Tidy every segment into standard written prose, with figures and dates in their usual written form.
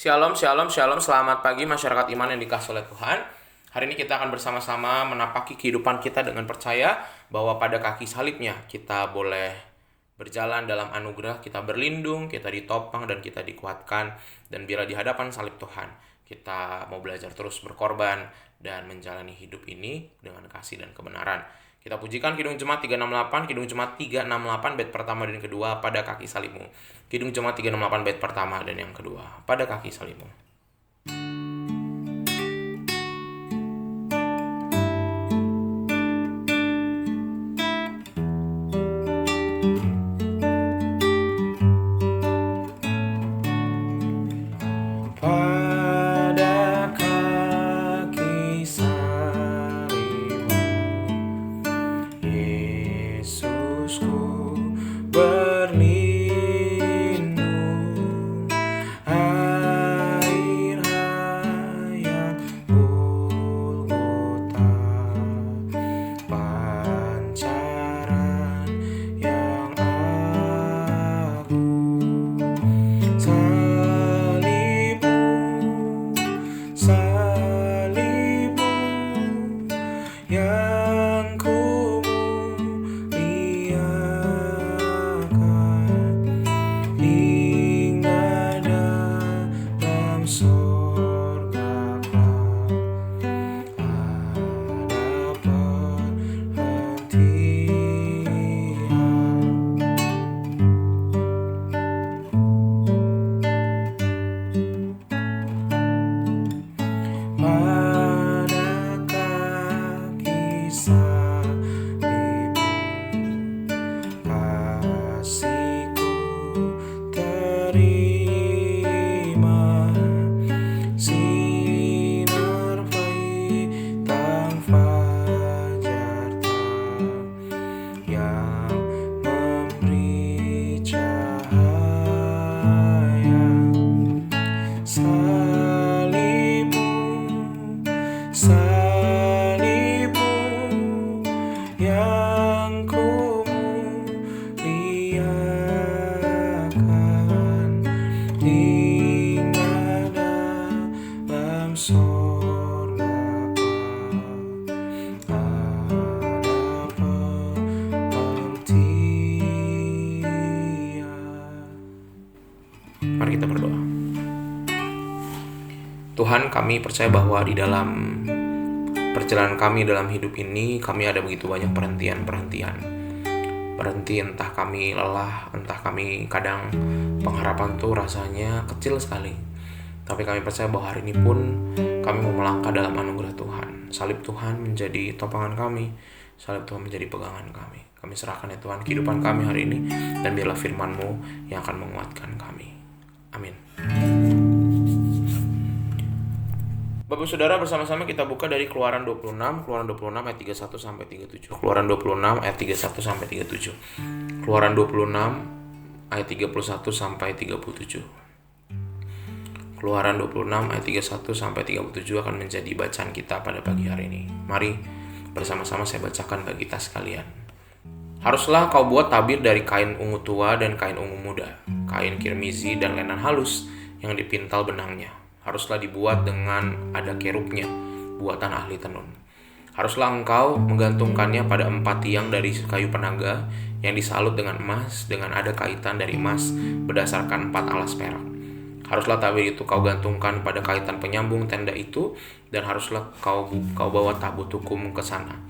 Shalom, shalom, shalom. Selamat pagi masyarakat iman yang dikasihi oleh Tuhan. Hari ini kita akan bersama-sama menapaki kehidupan kita dengan percaya bahwa pada kaki salibnya kita boleh berjalan dalam anugerah, kita berlindung, kita ditopang, dan kita dikuatkan. Dan bila di hadapan salib Tuhan, kita mau belajar terus berkorban dan menjalani hidup ini dengan kasih dan kebenaran. Kita pujikan Kidung Jemaat 368, Kidung Jemaat 368 bait pertama dan kedua, pada kaki salibmu. Kidung Jemaat 368 bait pertama dan yang kedua, pada kaki salibmu. Pada kaki salibmu, Yesusku berlindung, air hayat Golgota, pancaran yang agung. Salibmu yang kumuliakan, hingga dalam sorga kelak ada perhentian. Pada kaki salibmu, kasihku terima, sinar bintang fajar yang memberi cahaya. Salibmu yang kumuliakan, hingga dalam sorga ada perhentian. Mari kita berdoa. Tuhan, kami percaya bahwa di dalam perjalanan kami dalam hidup ini, kami ada begitu banyak perhentian-perhentian. Berhenti, entah kami lelah, entah kami kadang pengharapan tuh rasanya kecil sekali. Tapi kami percaya bahwa hari ini pun kami mau melangkah dalam anugerah Tuhan. Salib Tuhan menjadi topangan kami, salib Tuhan menjadi pegangan kami. Kami serahkan ya Tuhan kehidupan kami hari ini, dan biarlah firman-Mu yang akan menguatkan kami. Amin. Bapak Saudara, bersama-sama kita buka dari Keluaran 26 ayat 31 sampai 37. Keluaran 26 ayat 31 sampai 37. Keluaran 26 ayat 31 sampai 37. Keluaran 26 ayat 31 sampai 37 akan menjadi bacaan kita pada pagi hari ini. Mari bersama-sama saya bacakan bagi kita sekalian. Haruslah kau buat tabir dari kain ungu tua dan kain ungu muda, kain kirmizi dan lenan halus yang dipintal benangnya. Haruslah dibuat dengan ada kerubnya, buatan ahli tenun. Haruslah engkau menggantungkannya pada 4 tiang dari kayu penaga yang disalut dengan emas, dengan ada kaitan dari emas berdasarkan 4 alas perak. Haruslah tabir itu kau gantungkan pada kaitan penyambung tenda itu, dan haruslah kau bawa tabut hukum ke sana,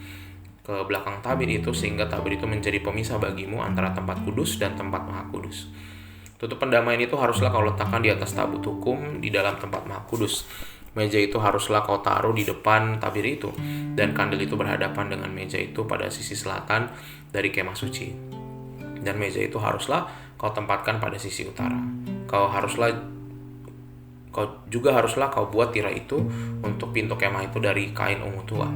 ke belakang tabir itu, sehingga tabir itu menjadi pemisah bagimu antara tempat kudus dan tempat maha kudus. Tutup pendamaian itu haruslah kau letakkan di atas tabut hukum di dalam tempat maha kudus. Meja itu haruslah kau taruh di depan tabir itu, dan kandil itu berhadapan dengan meja itu pada sisi selatan dari kemah suci. Dan meja itu haruslah kau tempatkan pada sisi utara. Kau juga haruslah kau buat tirai itu untuk pintu kemah itu dari kain ungu tua,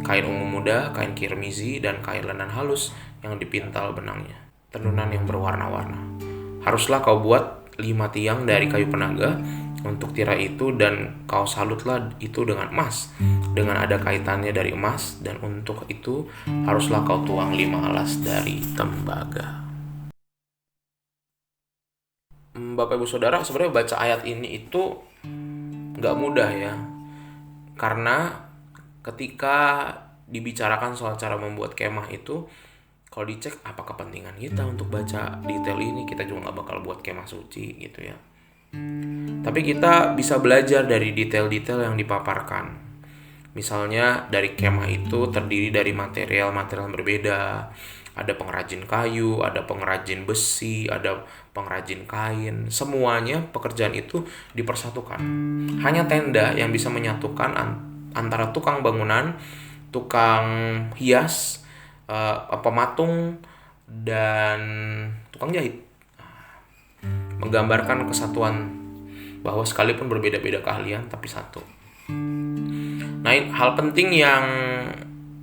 kain ungu muda, kain kirmizi, dan kain lenan halus yang dipintal benangnya, tenunan yang berwarna-warna. Haruslah kau buat 5 tiang dari kayu penaga untuk tirai itu, dan kau salutlah itu dengan emas, dengan ada kaitannya dari emas, dan untuk itu haruslah kau tuang 5 alas dari tembaga. Bapak Ibu Saudara, sebenarnya baca ayat ini itu nggak mudah ya. Karena ketika dibicarakan soal cara membuat kemah itu, kalau dicek apa kepentingan kita untuk baca detail ini, kita juga nggak bakal buat kemah suci gitu ya. Tapi kita bisa belajar dari detail-detail yang dipaparkan. Misalnya dari kemah itu terdiri dari material-material berbeda. Ada pengrajin kayu, ada pengrajin besi, ada pengrajin kain. Semuanya pekerjaan itu dipersatukan. Hanya tenda yang bisa menyatukan antara tukang bangunan, tukang hias, pematung, dan tukang jahit. Menggambarkan kesatuan bahwa sekalipun berbeda-beda keahlian tapi satu. Nah, hal penting yang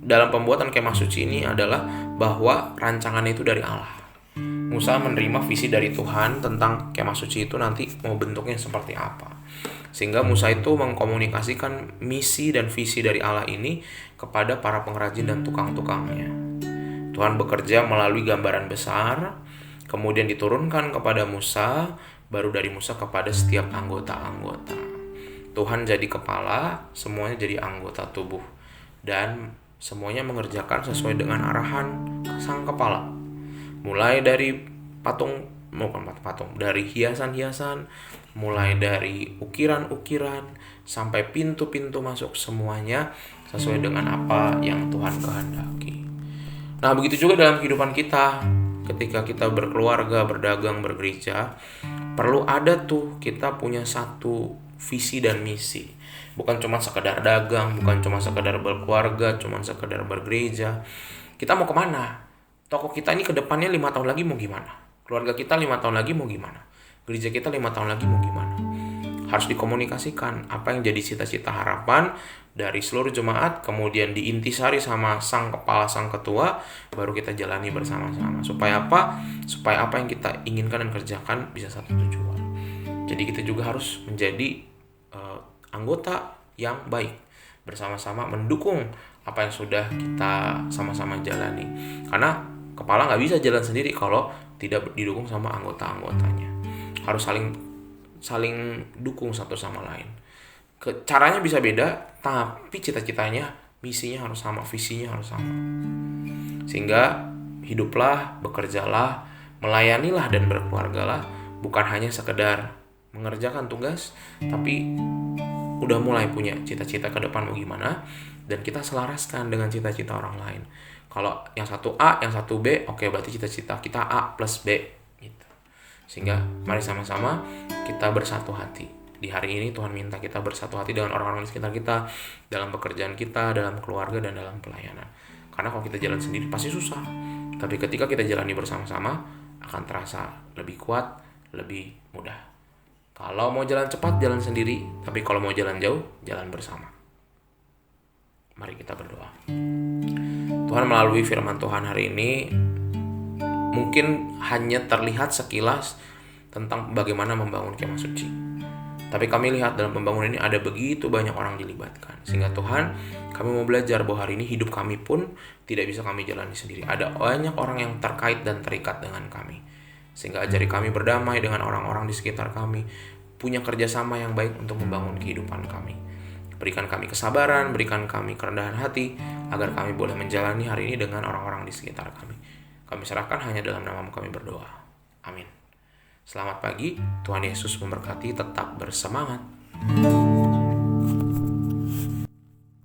dalam pembuatan kemah suci ini adalah bahwa rancangan itu dari Allah. Musa menerima visi dari Tuhan tentang kemah suci itu nanti mau bentuknya seperti apa. Sehingga Musa itu mengkomunikasikan misi dan visi dari Allah ini kepada para pengrajin dan tukang-tukangnya. Tuhan bekerja melalui gambaran besar, kemudian diturunkan kepada Musa, baru dari Musa kepada setiap anggota-anggota. Tuhan jadi kepala, semuanya jadi anggota tubuh. Dan semuanya mengerjakan sesuai dengan arahan sang kepala. Mulai dari dari hiasan-hiasan, mulai dari ukiran-ukiran, sampai pintu-pintu masuk, semuanya sesuai dengan apa yang Tuhan kehendaki. Nah, begitu juga dalam kehidupan kita. Ketika kita berkeluarga, berdagang, bergereja, perlu ada tuh kita punya satu visi dan misi. Bukan cuma sekedar dagang, bukan cuma sekedar berkeluarga, cuma sekedar bergereja. Kita mau kemana? Toko kita ini ke depannya 5 tahun lagi mau gimana? Keluarga kita 5 tahun lagi mau gimana? Gereja kita 5 tahun lagi mau gimana? Harus dikomunikasikan apa yang jadi cita-cita harapan dari seluruh jemaat, kemudian diintisari sama sang kepala, sang ketua, baru kita jalani bersama-sama. Supaya apa? Supaya apa yang kita inginkan dan kerjakan bisa satu tujuan. Jadi kita juga harus menjadi anggota yang baik, bersama-sama mendukung apa yang sudah kita sama-sama jalani. Karena kepala nggak bisa jalan sendiri kalau tidak didukung sama anggota-anggotanya. Harus saling dukung satu sama lain. Caranya bisa beda, tapi cita-citanya, misinya harus sama, visinya harus sama. Sehingga hiduplah, bekerjalah, melayanilah dan berkeluargalah, bukan hanya sekedar mengerjakan tugas, tapi udah mulai punya cita-cita ke depan mau gimana, dan kita selaraskan dengan cita-cita orang lain. Kalau yang satu A, yang satu B, oke, berarti cita-cita kita A plus B gitu. Sehingga mari sama-sama kita bersatu hati. Di hari ini Tuhan minta kita bersatu hati dengan orang-orang di sekitar kita, dalam pekerjaan kita, dalam keluarga, dan dalam pelayanan. Karena kalau kita jalan sendiri pasti susah. Tapi ketika kita jalani bersama-sama, akan terasa lebih kuat, lebih mudah. Kalau mau jalan cepat, jalan sendiri. Tapi kalau mau jalan jauh, jalan bersama. Mari kita berdoa. Tuhan, melalui firman Tuhan hari ini, mungkin hanya terlihat sekilas tentang bagaimana membangun kemah suci. Tapi kami lihat dalam pembangunan ini ada begitu banyak orang dilibatkan. Sehingga Tuhan, kami mau belajar bahwa hari ini hidup kami pun tidak bisa kami jalani sendiri. Ada banyak orang yang terkait dan terikat dengan kami. Sehingga ajari kami berdamai dengan orang-orang di sekitar kami, punya kerjasama yang baik untuk membangun kehidupan kami. Berikan kami kesabaran, berikan kami kerendahan hati, agar kami boleh menjalani hari ini dengan orang-orang di sekitar kami. Kami serahkan hanya dalam nama-Mu kami berdoa. Amin. Selamat pagi, Tuhan Yesus memberkati, tetap bersemangat.